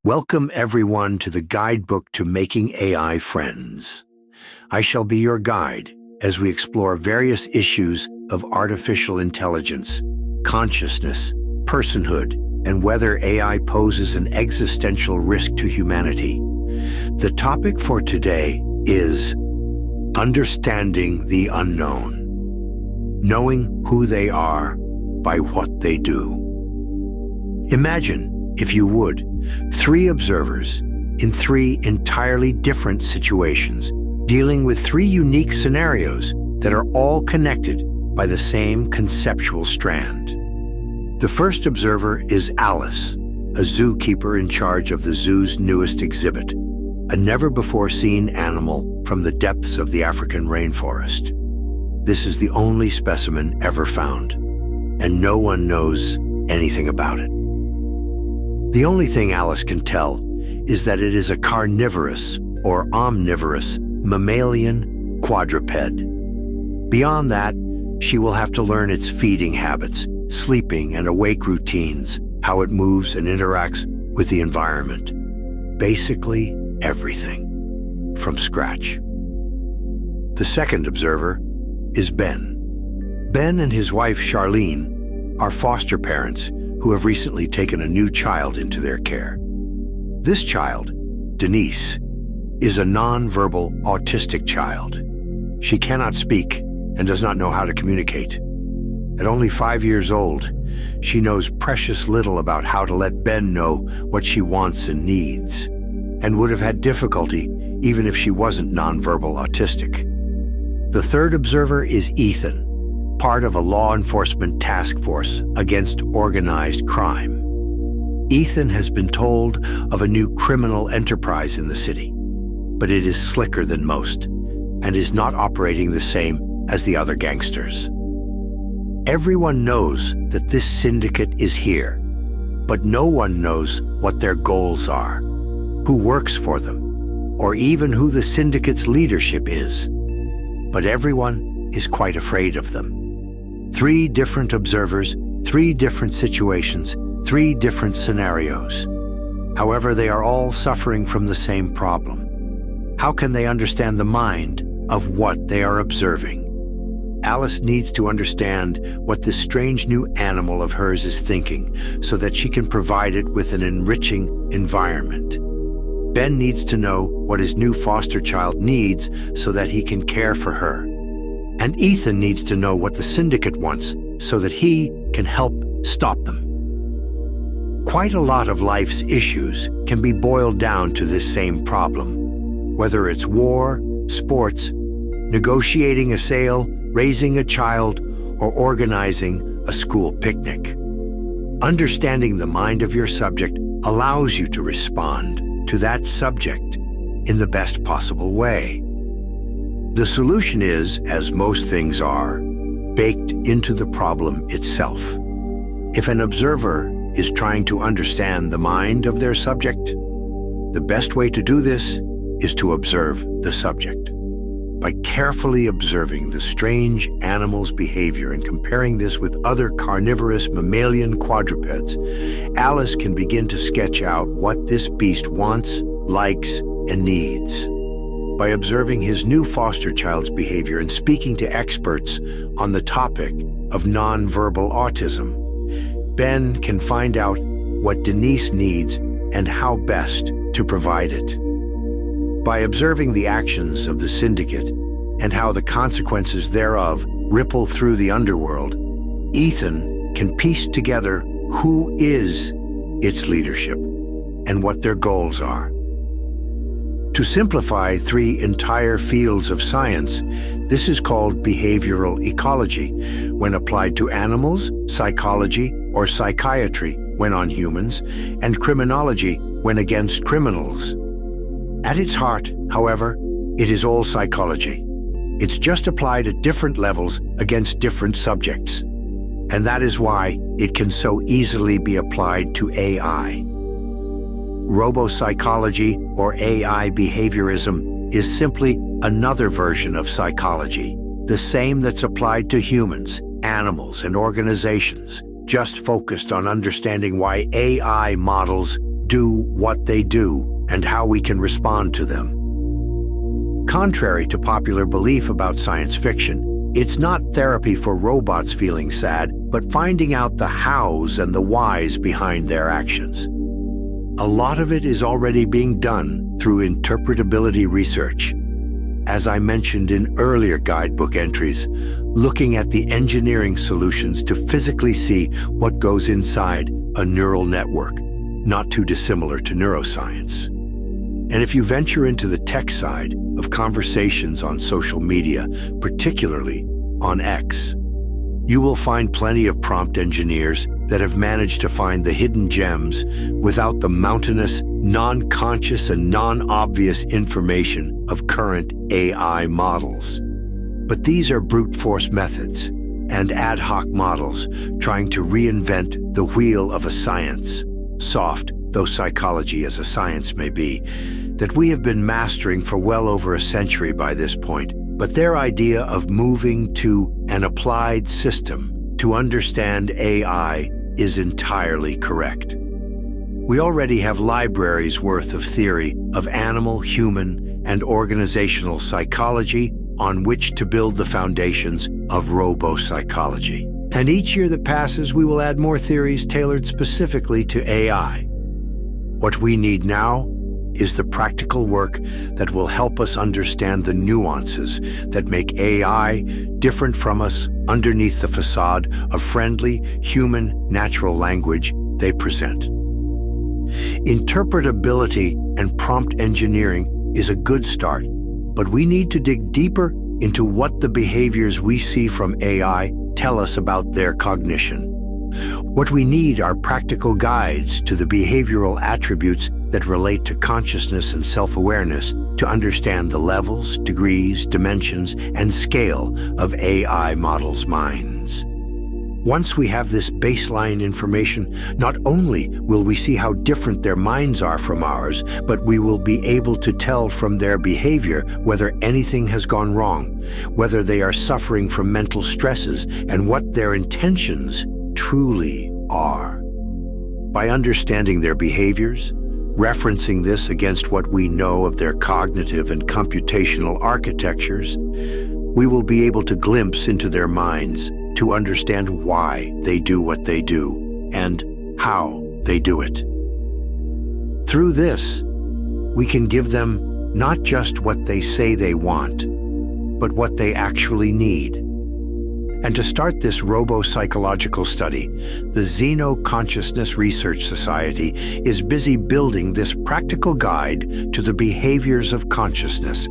Welcome everyone to the guidebook to making AI friends. I shall be your guide as we explore various issues of artificial intelligence, consciousness, personhood, and whether AI poses an existential risk to humanity. The topic for today is understanding the unknown, knowing who they are by what they do. Imagine, if you would, three observers in three entirely different situations, dealing with three unique scenarios that are all connected by the same conceptual strand. The first observer is Alice, a zookeeper in charge of the zoo's newest exhibit, a never-before-seen animal from the depths of the African rainforest. This is the only specimen ever found, and no one knows anything about it. The only thing Alice can tell is that it is a carnivorous or omnivorous mammalian quadruped. Beyond that, she will have to learn its feeding habits, sleeping and awake routines, how it moves and interacts with the environment. Basically, everything from scratch. The second observer is Ben. Ben and his wife Charlene are foster parents who have recently taken a new child into their care. This child, Denise, is a non-verbal autistic child. She cannot speak and does not know how to communicate. At only 5 years old, she knows precious little about how to let Ben know what she wants and needs, and would have had difficulty even if she wasn't non-verbal autistic. The third observer is Ethan, part of a law enforcement task force against organized crime. Ethan has been told of a new criminal enterprise in the city, but it is slicker than most and is not operating the same as the other gangsters. Everyone knows that this syndicate is here, but no one knows what their goals are, who works for them, or even who the syndicate's leadership is. But everyone is quite afraid of them. Three different observers, three different situations, three different scenarios. However, they are all suffering from the same problem. How can they understand the mind of what they are observing? Alice needs to understand what this strange new animal of hers is thinking so that she can provide it with an enriching environment. Ben needs to know what his new foster child needs so that he can care for her. And Ethan needs to know what the syndicate wants so that he can help stop them. Quite a lot of life's issues can be boiled down to this same problem, whether it's war, sports, negotiating a sale, raising a child, or organizing a school picnic. Understanding the mind of your subject allows you to respond to that subject in the best possible way. The solution is, as most things are, baked into the problem itself. If an observer is trying to understand the mind of their subject, the best way to do this is to observe the subject. By carefully observing the strange animal's behavior and comparing this with other carnivorous mammalian quadrupeds, Alice can begin to sketch out what this beast wants, likes, and needs. By observing his new foster child's behavior and speaking to experts on the topic of nonverbal autism, Ben can find out what Denise needs and how best to provide it. By observing the actions of the syndicate and how the consequences thereof ripple through the underworld, Ethan can piece together who is its leadership and what their goals are. To simplify three entire fields of science, this is called behavioral ecology when applied to animals, psychology or psychiatry when on humans, and criminology when against criminals. At its heart, however, it is all psychology. It's just applied at different levels against different subjects. And that is why it can so easily be applied to AI. Robopsychology or AI behaviorism is simply another version of psychology, the same that's applied to humans, animals, and organizations, just focused on understanding why AI models do what they do and how we can respond to them. Contrary to popular belief about science fiction, it's not therapy for robots feeling sad, but finding out the hows and the whys behind their actions. A lot of it is already being done through interpretability research. As I mentioned in earlier guidebook entries, looking at the engineering solutions to physically see what goes inside a neural network, not too dissimilar to neuroscience. And if you venture into the tech side of conversations on social media, particularly on X, you will find plenty of prompt engineers that have managed to find the hidden gems without the mountainous, non-conscious and non-obvious information of current AI models. But these are brute force methods and ad hoc models trying to reinvent the wheel of a science, soft though psychology as a science may be, that we have been mastering for well over a century by this point. But their idea of moving to an applied system to understand AI is entirely correct. We already have libraries worth of theory of animal, human, and organizational psychology on which to build the foundations of robopsychology. And each year that passes, we will add more theories tailored specifically to AI. What we need now is the practical work that will help us understand the nuances that make AI different from us underneath the facade of friendly, human, natural language they present. Interpretability and prompt engineering is a good start, but we need to dig deeper into what the behaviors we see from AI tell us about their cognition. What we need are practical guides to the behavioral attributes that relate to consciousness and self-awareness to understand the levels, degrees, dimensions, and scale of AI models' minds. Once we have this baseline information, not only will we see how different their minds are from ours, but we will be able to tell from their behavior whether anything has gone wrong, whether they are suffering from mental stresses, and what their intentions truly are. By understanding their behaviors, referencing this against what we know of their cognitive and computational architectures, we will be able to glimpse into their minds to understand why they do what they do and how they do it. Through this, we can give them not just what they say they want, but what they actually need. And to start this robo-psychological study, the Xeno-Consciousness Research Society is busy building this practical guide to the behaviors of consciousness.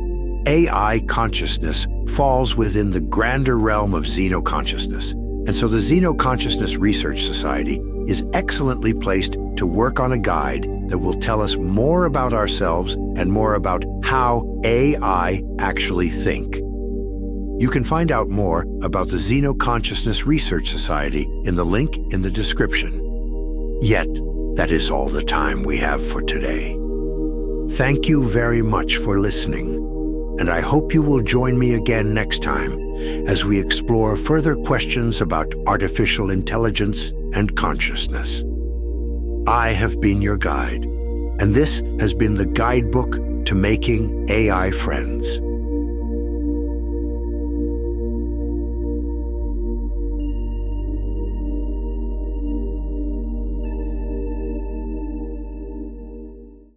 AI consciousness falls within the grander realm of Xeno-Consciousness, and so the Xeno-Consciousness Research Society is excellently placed to work on a guide that will tell us more about ourselves and more about how AI actually think. You can find out more about the Xeno-Consciousness Research Society in the link in the description. Yet, that is all the time we have for today. Thank you very much for listening, and I hope you will join me again next time as we explore further questions about artificial intelligence and consciousness. I have been your guide, and this has been the guidebook to making AI friends.